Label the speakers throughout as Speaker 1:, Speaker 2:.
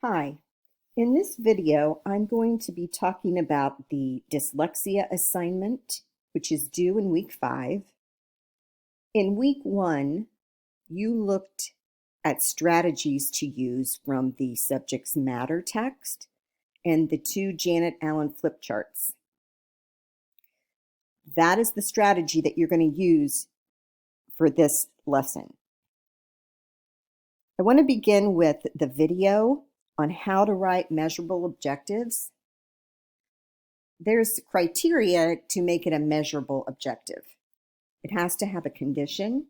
Speaker 1: Hi, in this video, I'm going to be talking about the dyslexia assignment, which is due in week 5. In week 1, you looked at strategies to use from the subject's matter text and the 2 Janet Allen flip charts. That is the strategy that you're going to use for this lesson. I want to begin with the video on how to write measurable objectives. There's criteria to make it a measurable objective. It has to have a condition,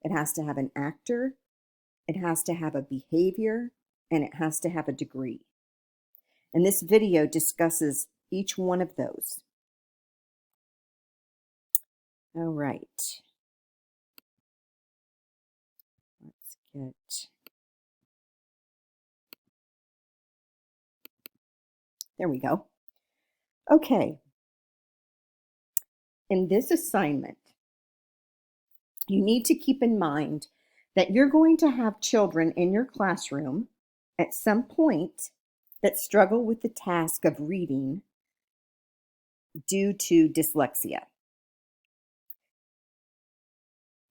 Speaker 1: it has to have an actor, it has to have a behavior, and it has to have a degree. And this video discusses each one of those. All right. Let's get... There we go. Okay. In this assignment, you need to keep in mind that you're going to have children in your classroom at some point that struggle with the task of reading due to dyslexia.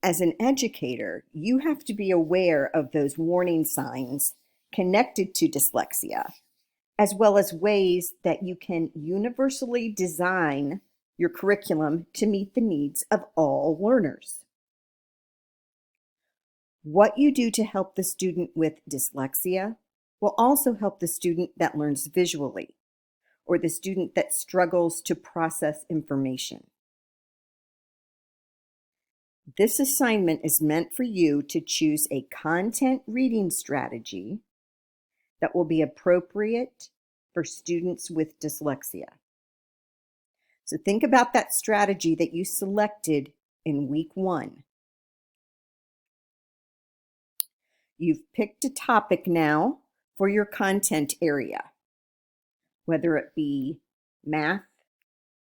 Speaker 1: As an educator, you have to be aware of those warning signs connected to dyslexia, as well as ways that you can universally design your curriculum to meet the needs of all learners. What you do to help the student with dyslexia will also help the student that learns visually, or the student that struggles to process information. This assignment is meant for you to choose a content reading strategy that will be appropriate for students with dyslexia. So think about that strategy that you selected in week 1. You've picked a topic now for your content area, whether it be math,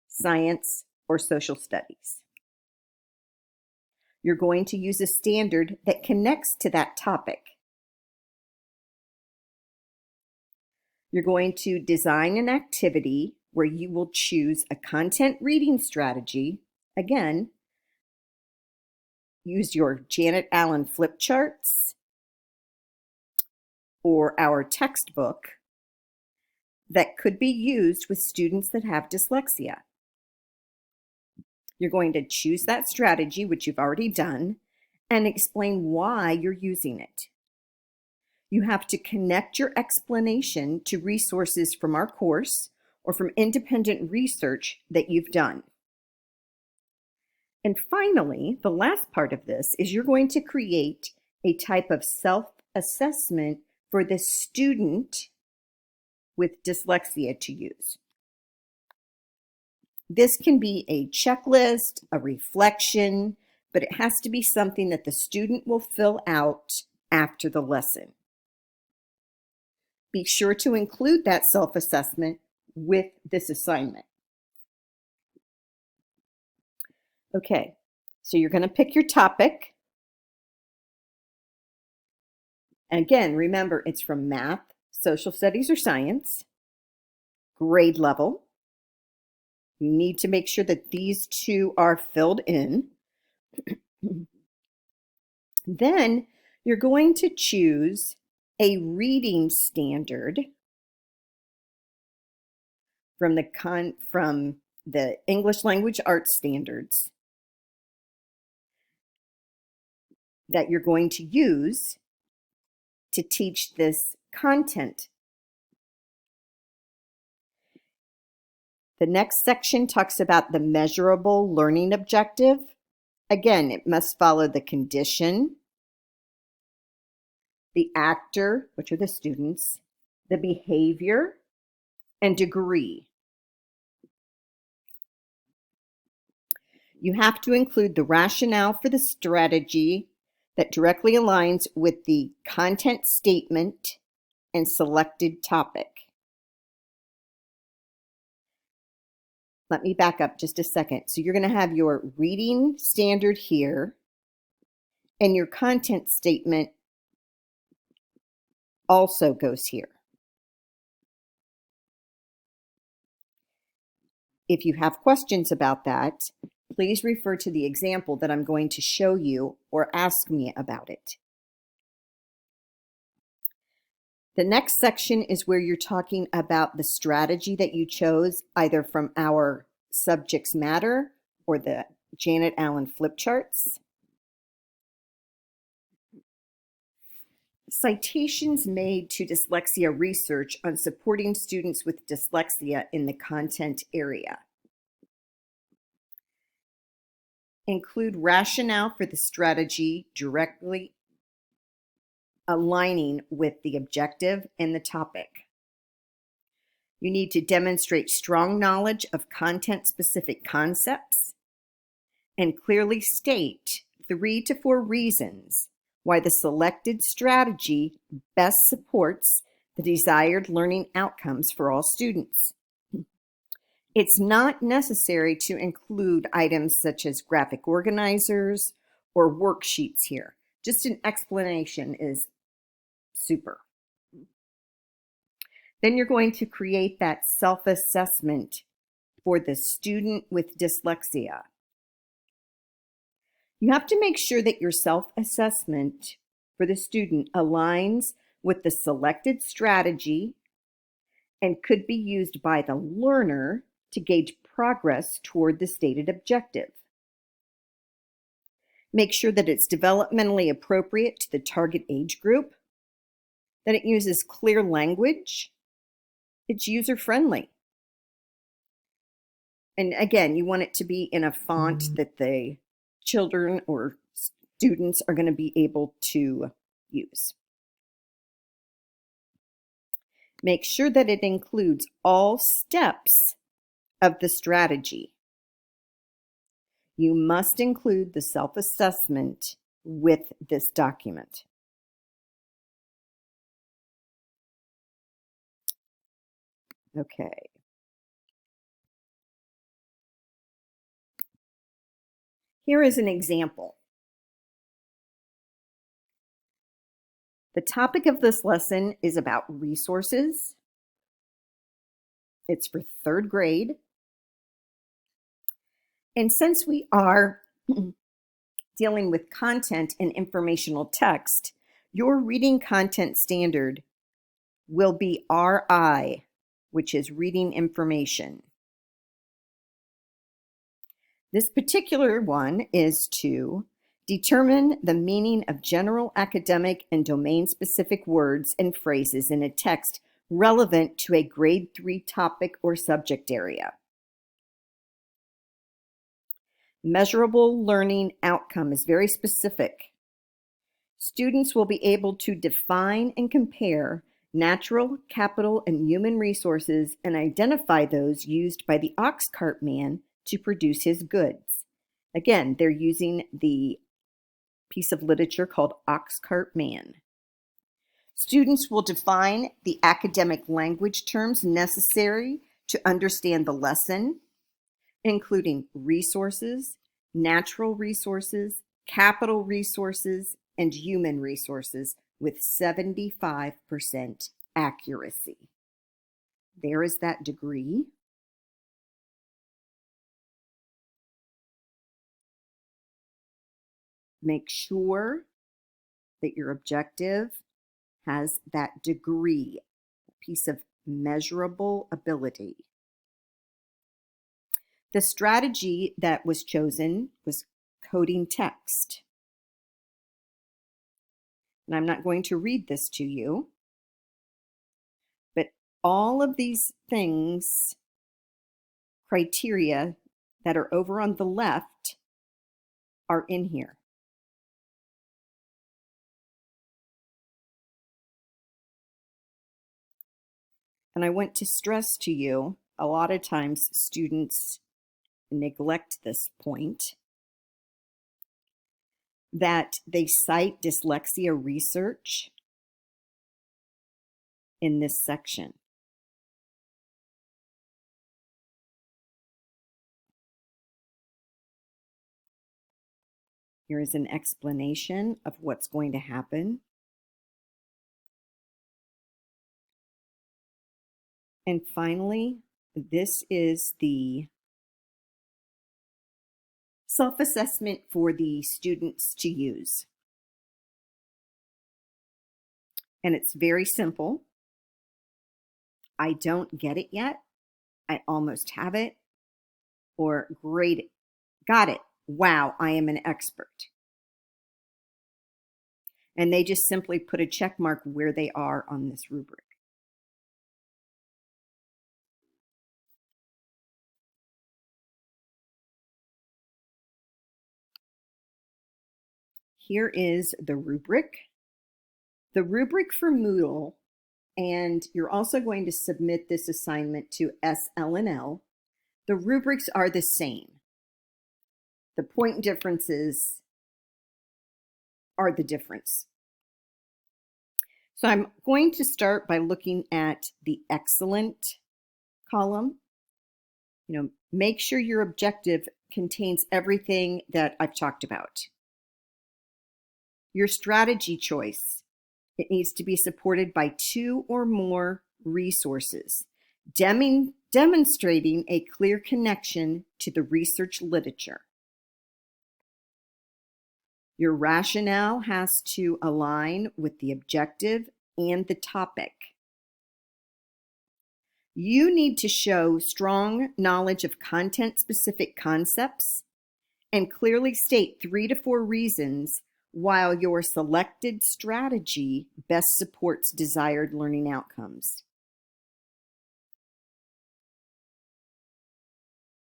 Speaker 1: science, or social studies. You're going to use a standard that connects to that topic. You're going to design an activity where you will choose a content reading strategy. Again, use your Janet Allen flip charts or our textbook that could be used with students that have dyslexia. You're going to choose that strategy, which you've already done, and explain why you're using it. You have to connect your explanation to resources from our course or from independent research that you've done. And finally, the last part of this is you're going to create a type of self-assessment for the student with dyslexia to use. This can be a checklist, a reflection, but it has to be something that the student will fill out after the lesson. Be sure to include that self-assessment with this assignment. Okay, so you're going to pick your topic. And again, remember, it's from math, social studies, or science, grade level. You need to make sure that these 2 are filled in. Then you're going to choose a reading standard from the English Language Arts Standards that you're going to use to teach this content. The next section talks about the measurable learning objective. Again, it must follow the condition, the actor, which are the students, the behavior, and degree. You have to include the rationale for the strategy that directly aligns with the content statement and selected topic. Let me back up just a second. So you're going to have your reading standard here, and your content statement also goes here. If you have questions about that, please refer to the example that I'm going to show you or ask me about it. The next section is where you're talking about the strategy that you chose, either from our Subjects Matter or the Janet Allen flip charts. Citations made to dyslexia research on supporting students with dyslexia in the content area. Include rationale for the strategy directly aligning with the objective and the topic. You need to demonstrate strong knowledge of content-specific concepts and clearly state 3 to 4 reasons why the selected strategy best supports the desired learning outcomes for all students. It's not necessary to include items such as graphic organizers or worksheets here. Just an explanation is super. Then you're going to create that self-assessment for the student with dyslexia. You have to make sure that your self-assessment for the student aligns with the selected strategy and could be used by the learner to gauge progress toward the stated objective. Make sure that it's developmentally appropriate to the target age group, that it uses clear language, it's user-friendly. And again, you want it to be in a font that the children or students are going to be able to use. Make sure that it includes all steps of the strategy. You must include the self-assessment with this document. Okay. Here is an example. The topic of this lesson is about resources. It's for 3rd grade. And since we are dealing with content and informational text, your reading content standard will be RI, which is reading information. This particular one is to determine the meaning of general academic and domain-specific words and phrases in a text relevant to a grade 3 topic or subject area. Measurable learning outcome is very specific. Students will be able to define and compare natural, capital, and human resources and identify those used by the ox cart man to produce his goods. Again, they're using the piece of literature called Ox Cart Man. Students will define the academic language terms necessary to understand the lesson, including resources, natural resources, capital resources, and human resources with 75% accuracy. There is that degree. Make sure that your objective has that degree, a piece of measurable ability. The strategy that was chosen was coding text. And I'm not going to read this to you, but all of these things, criteria that are over on the left, are in here. And I want to stress to you, a lot of times students neglect this point, that they cite dyslexia research in this section. Here is an explanation of what's going to happen. And finally, this is the self-assessment for the students to use. And it's very simple. I don't get it yet. I almost have it. Or great, got it. Wow, I am an expert. And they just simply put a check mark where they are on this rubric. Here is the rubric. The rubric for Moodle, and you're also going to submit this assignment to SLNL. The rubrics are the same. The point differences are the difference. So I'm going to start by looking at the excellent column. Make sure your objective contains everything that I've talked about. Your strategy choice, it needs to be supported by 2 or more resources, demonstrating a clear connection to the research literature. Your rationale has to align with the objective and the topic. You need to show strong knowledge of content-specific concepts and clearly state 3 to 4 reasons why your selected strategy best supports desired learning outcomes.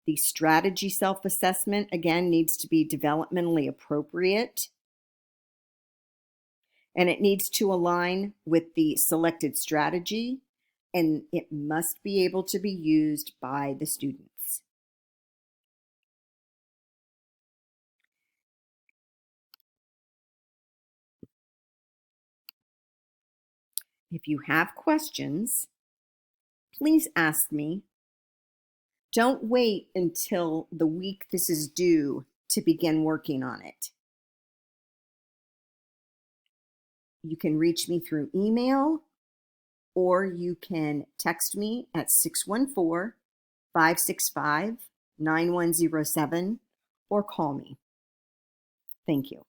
Speaker 1: The strategy self-assessment, again, needs to be developmentally appropriate, and it needs to align with the selected strategy, and it must be able to be used by the students. If you have questions, please ask me. Don't wait until the week this is due to begin working on it. You can reach me through email, or you can text me at 614-565-9107 or call me. Thank you.